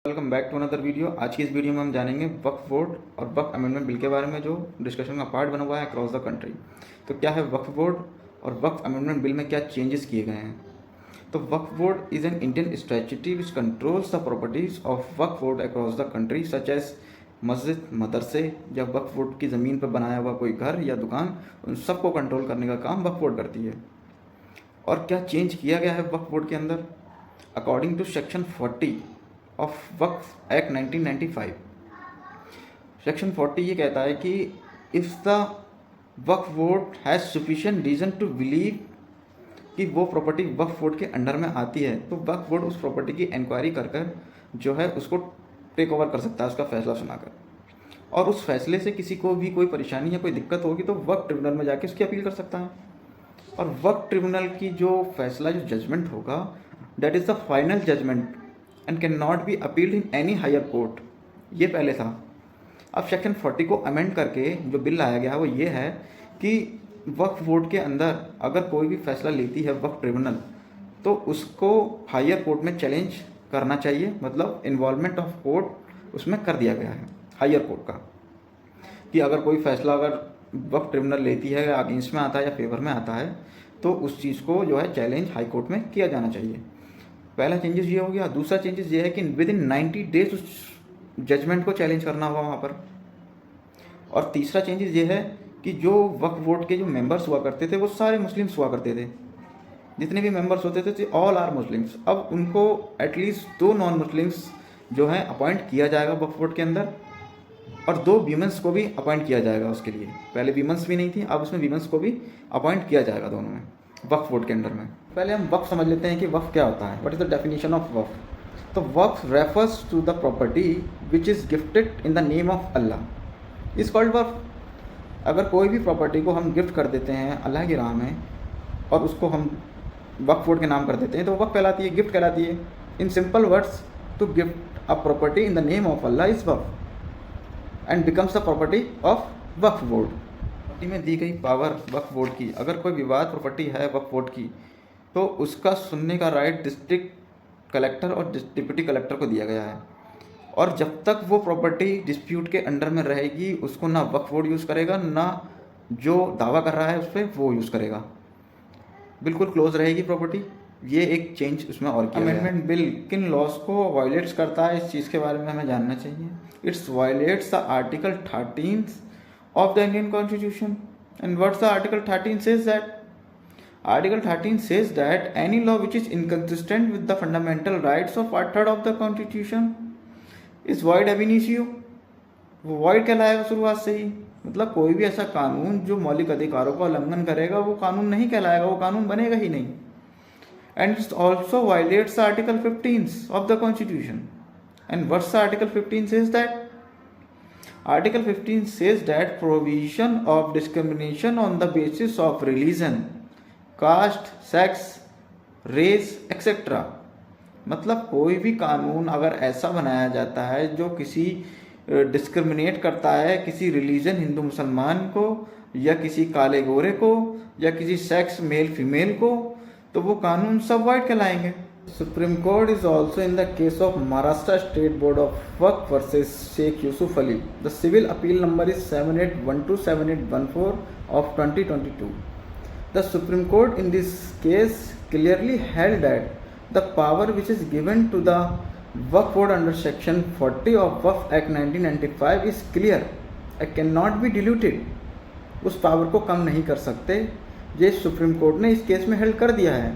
Welcome back to another video. आज की इस वीडियो में हम जानेंगे वक्फ बोर्ड और वक्फ अमेंडमेंट बिल के बारे में, जो डिस्कशन का पार्ट बना हुआ है अक्रॉस द कंट्री। तो क्या है वक्फ बोर्ड और वक्फ अमेंडमेंट बिल में क्या चेंजेस किए गए हैं। तो वक्फ board is an Indian statutory which controls the properties of Waqf board across the country such as मस्जिद, मदरसे या वक्फ बोर्ड की ज़मीन पर बनाया हुआ कोई घर या दुकान, उन सबको कंट्रोल करने का काम वक्फ बोर्ड करती है। और क्या चेंज किया गया है वक्फ बोर्ड के अंदर? अकॉर्डिंग टू सेक्शन 40 ऑफ वक्फ एक्ट 1995, सेक्शन 40 ये कहता है कि इफ़ द वक्फ board has sufficient reason to believe कि वो प्रॉपर्टी वक्फ बोर्ड के अंडर में आती है, तो वक्फ बोर्ड उस प्रॉपर्टी की इंक्वायरी कर कर जो है उसको टेक ओवर कर सकता है, उसका फैसला सुनाकर। और उस फैसले से किसी को भी कोई परेशानी या कोई दिक्कत होगी तो वक्फ ट्रिब्यूनल में जाके उसकी अपील कर सकता है। और वक्फ ट्रिब्यूनल की जो फैसला, जो जजमेंट होगा, that is the final judgement and can not be appealed in any higher court. ये पहले था। अब सेक्शन 40 को अमेंड करके जो बिल लाया गया है वो ये है कि वक्फ बोर्ड के अंदर अगर कोई भी फैसला लेती है वक्फ ट्रिब्यूनल, तो उसको हायर कोर्ट में चैलेंज करना चाहिए। मतलब इन्वॉल्वमेंट ऑफ कोर्ट उसमें कर दिया गया है हायर कोर्ट का, कि अगर कोई फैसला अगर वक्फ ट्रिब्यूनल लेती है, अगेंस्ट में आता है या फेवर में आता है, तो उस चीज़ को जो है चैलेंज हाई कोर्ट में किया जाना चाहिए। पहला चेंजेस ये हो गया। दूसरा चेंजेस ये है कि विद इन 90 डेज उस जजमेंट को चैलेंज करना होगा वहाँ पर। और तीसरा चेंजेस ये है कि जो वक्फ बोर्ड के जो मेंबर्स हुआ करते थे वो सारे मुस्लिम्स हुआ करते थे। जितने भी मेंबर्स होते थे ऑल आर मुस्लिम्स। अब उनको एटलीस्ट 2 नॉन मुस्लिम्स जो हैं अपॉइंट किया जाएगा वक्फ बोर्ड के अंदर, और 2 वीमेंस को भी अपॉइंट किया जाएगा उसके लिए। पहले वीमेंस भी नहीं थी, अब उसमें वीमेंस को भी अपॉइंट किया जाएगा दोनों में, वक्फ बोर्ड के अंडर में। पहले हम वक्फ समझ लेते हैं कि वक्फ क्या होता है। What is the definition of Waqf? तो Waqf refers to the property which is gifted in the name of Allah is called Waqf. अगर कोई भी प्रॉपर्टी को हम गिफ्ट कर देते हैं अल्लाह की राह में और उसको हम वक्फ बोर्ड के नाम कर देते हैं, तो वक्फ कहलाती है, गिफ्ट कहलाती है। In simple words, to gift a property in the name of Allah is वक्फ and becomes the property of Waqf board. Property में दी गई पावर वक्फ बोर्ड की, अगर कोई विवाद प्रॉपर्टी है वक्फ बोर्ड की, तो उसका सुनने का राइट डिस्ट्रिक्ट कलेक्टर और डिप्टी कलेक्टर को दिया गया है। और जब तक वो प्रॉपर्टी डिस्प्यूट के अंडर में रहेगी, उसको ना वक्फ बोर्ड यूज़ करेगा, ना जो दावा कर रहा है उस पर वो यूज़ करेगा। बिल्कुल क्लोज रहेगी प्रॉपर्टी। ये एक चेंज उसमें और किया गया है। अमेंडमेंट बिल किन लॉज को वायलेट्स करता है, इस चीज़ के बारे में हमें जानना चाहिए। It's violets the article 13 of the Indian Constitution. And what's the Article 13 says that? Article 13 says that any law which is inconsistent with the fundamental rights of Part 3 of the Constitution is void ab initio. वो void कहलाएगा शुरुआत से ही। मतलब कोई भी ऐसा कानून जो मौलिक अधिकारों का उल्लंघन करेगा वो कानून नहीं कहलाएगा, वो कानून बनेगा ही नहीं। And it also violates Article 15 of the Constitution. And what's the Article 15 says that? Article 15 says that provision of discrimination on the basis of religion, caste, sex, race, etc. मतलब कोई भी कानून अगर ऐसा बनाया जाता है जो किसी डिस्क्रिमिनेट करता है किसी रिलीजन, हिंदू मुसलमान को, या किसी काले गोरे को, या किसी सेक्स मेल फीमेल को, तो वो कानून सब वाइड कहलाएंगे। Supreme Court is also in the case of Maharashtra State Board of Waqf versus Sheikh Yusuf Ali. The civil appeal number is 78127814 of 2022. The Supreme Court in this case clearly held that the power which is given to the Waqf Board under Section 40 of Waqf Act 1995 is clear and cannot be diluted. उस power को कम नहीं कर सकते। ये supreme court ने इस case में held कर दिया है।